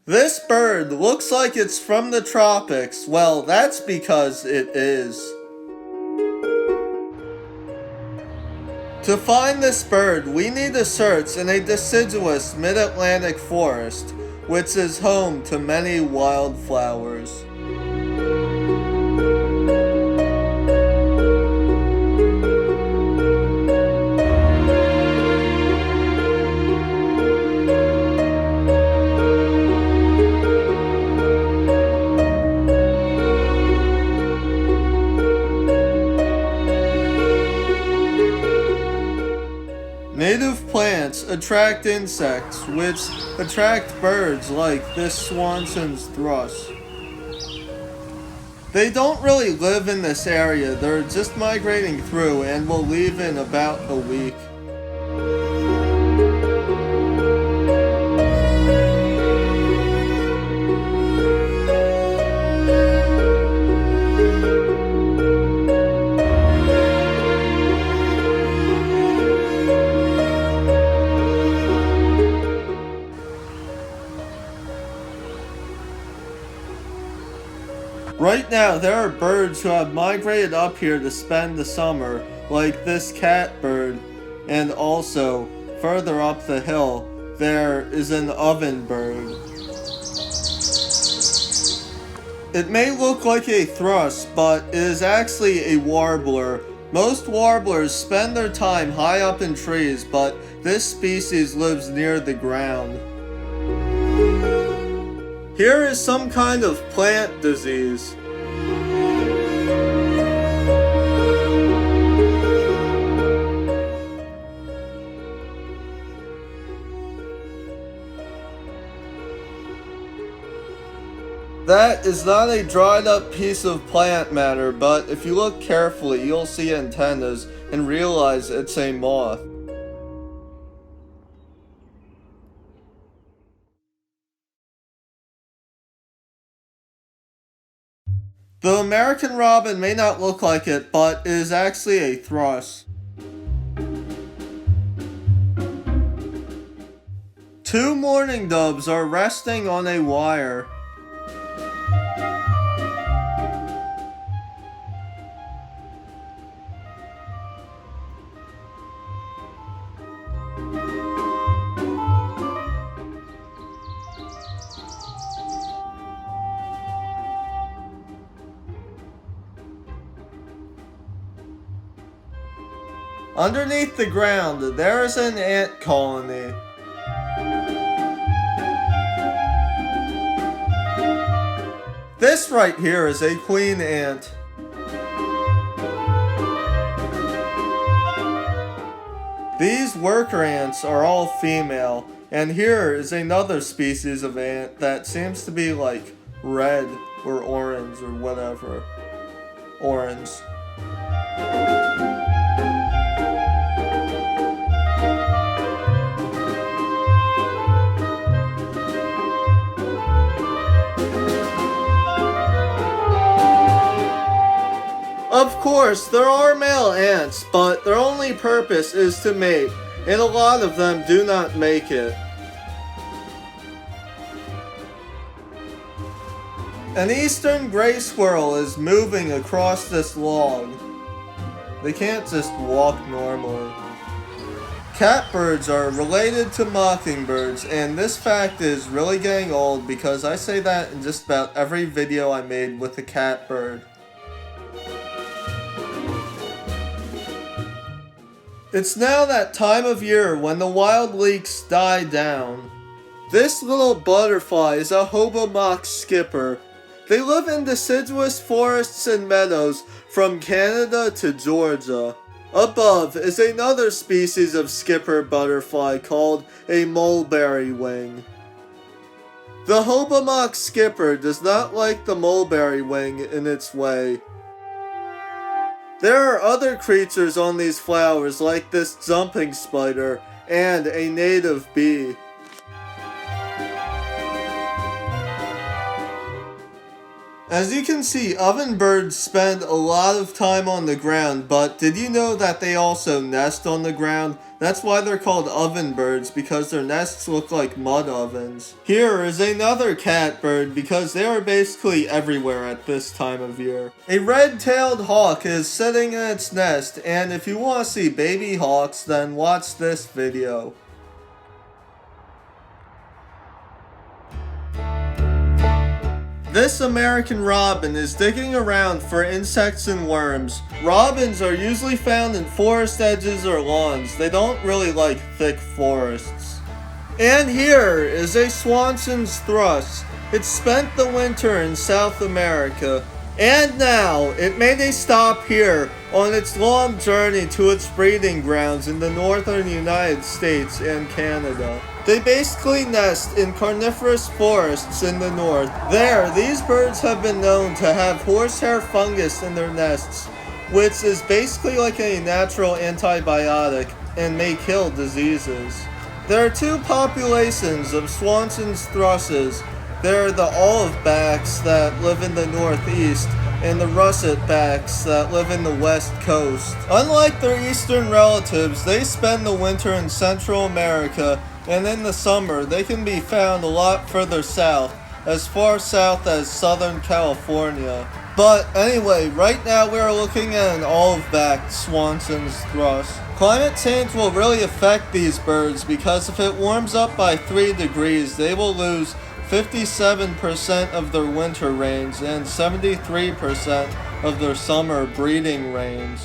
This bird looks like it's from the tropics. Well, that's because it is. To find this bird, we need to search in a deciduous mid-Atlantic forest, which is home to many wildflowers. Native plants attract insects, which attract birds like this Swanson's thrush. They don't really live in this area, they're just migrating through and will leave in about a week. Right now, there are birds who have migrated up here to spend the summer, like this catbird, and also, further up the hill, there is an ovenbird. It may look like a thrush, but it is actually a warbler. Most warblers spend their time high up in trees, but this species lives near the ground. Here is some kind of plant disease. That is not a dried up piece of plant matter, but if you look carefully, you'll see antennas and realize it's a moth. The American robin may not look like it, but it is actually a thrush. Two mourning doves are resting on a wire. Underneath the ground, there is an ant colony. This right here is a queen ant. These worker ants are all female, and here is another species of ant that seems to be like red or orange or whatever. Orange. Of course, there are male ants, but their only purpose is to mate, and a lot of them do not make it. An eastern gray squirrel is moving across this log. They can't just walk normally. Catbirds are related to mockingbirds, and this fact is really getting old because I say that in just about every video I made with a catbird. It's now that time of year when the wild leeks die down. This little butterfly is a hobomock skipper. They live in deciduous forests and meadows from Canada to Georgia. Above is another species of skipper butterfly called a mulberry wing. The hobomock skipper does not like the mulberry wing in its way. There are other creatures on these flowers like this jumping spider and a native bee. As you can see, ovenbirds spend a lot of time on the ground, but did you know that they also nest on the ground? That's why they're called oven birds, because their nests look like mud ovens. Here is another catbird, because they are basically everywhere at this time of year. A red-tailed hawk is sitting in its nest, and if you want to see baby hawks, then watch this video. This American robin is digging around for insects and worms. Robins are usually found in forest edges or lawns. They don't really like thick forests. And here is a Swanson's thrush. It spent the winter in South America. And now, it made a stop here on its long journey to its breeding grounds in the northern United States and Canada. They basically nest in coniferous forests in the north. There, these birds have been known to have horsehair fungus in their nests, which is basically like a natural antibiotic and may kill diseases. There are two populations of Swanson's thrushes. There are the olive-backs that live in the northeast, and the russet-backs that live in the west coast. Unlike their eastern relatives, they spend the winter in Central America, and in the summer, they can be found a lot further south, as far south as Southern California. But anyway, right now we are looking at an olive-backed Swanson's thrush. Climate change will really affect these birds because if it warms up by 3 degrees, they will lose 57% of their winter range and 73% of their summer breeding range.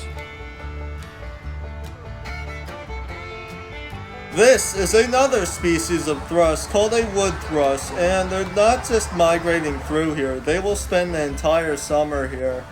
This is another species of thrush called a wood thrush, and they're not just migrating through here, they will spend the entire summer here.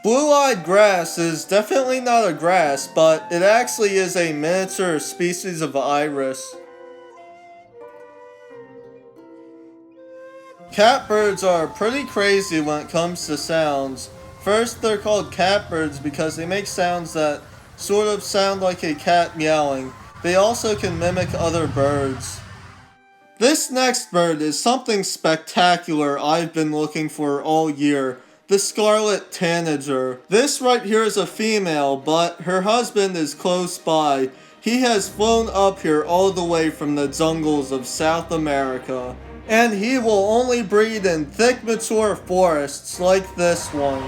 Blue-eyed grass is definitely not a grass, but it actually is a miniature species of iris. Catbirds are pretty crazy when it comes to sounds. First, they're called catbirds because they make sounds that sort of sound like a cat meowing. They also can mimic other birds. This next bird is something spectacular I've been looking for all year. The scarlet tanager. This right here is a female, but her husband is close by. He has flown up here all the way from the jungles of South America. And he will only breed in thick mature forests like this one.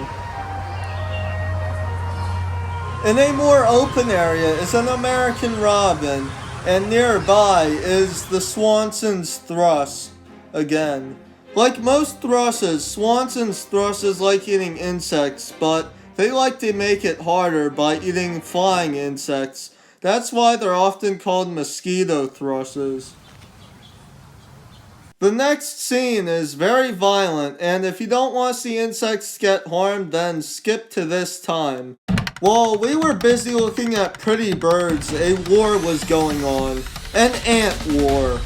In a more open area is an American robin, and nearby is the Swanson's thrush again. Like most thrushes, Swanson's thrushes like eating insects, but they like to make it harder by eating flying insects. That's why they're often called mosquito thrushes. The next scene is very violent, and if you don't want to see insects get harmed, then skip to this time. While we were busy looking at pretty birds, a war was going on. An ant war.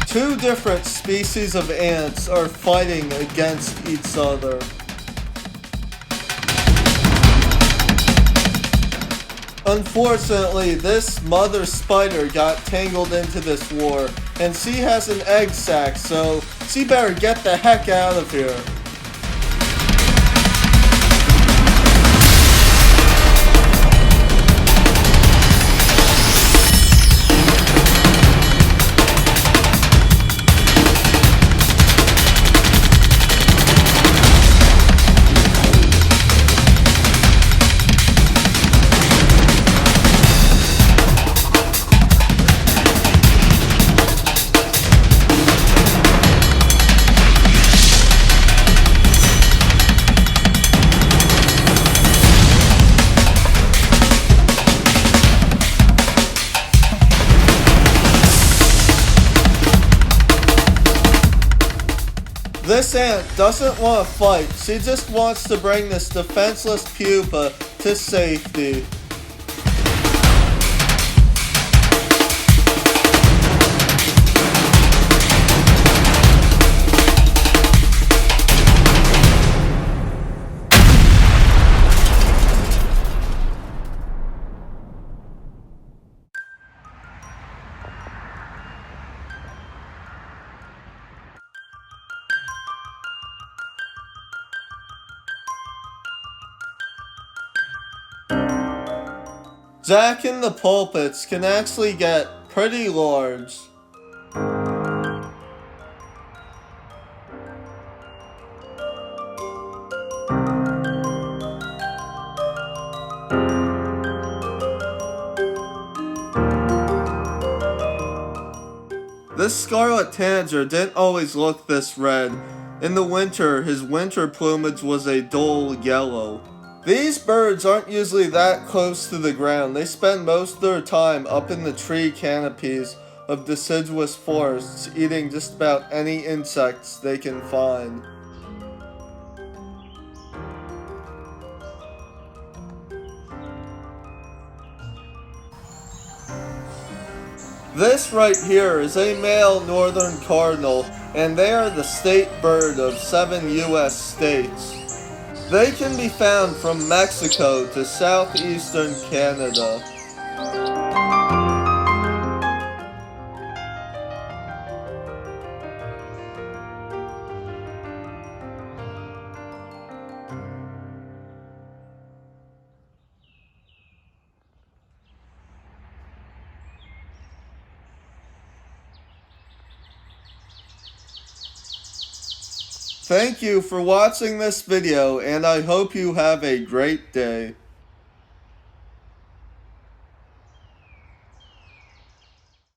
Two different species of ants are fighting against each other. Unfortunately, this mother spider got tangled into this war, and she has an egg sac, so she better get the heck out of here. This ant doesn't want to fight, she just wants to bring this defenseless pupa to safety. Jack in the pulpits can actually get pretty large. This scarlet tanager didn't always look this red. In the winter, his winter plumage was a dull yellow. These birds aren't usually that close to the ground. They spend most of their time up in the tree canopies of deciduous forests, eating just about any insects they can find. This right here is a male northern cardinal, and they are the state bird of 7 US states. They can be found from Mexico to southeastern Canada. Thank you for watching this video, and I hope you have a great day.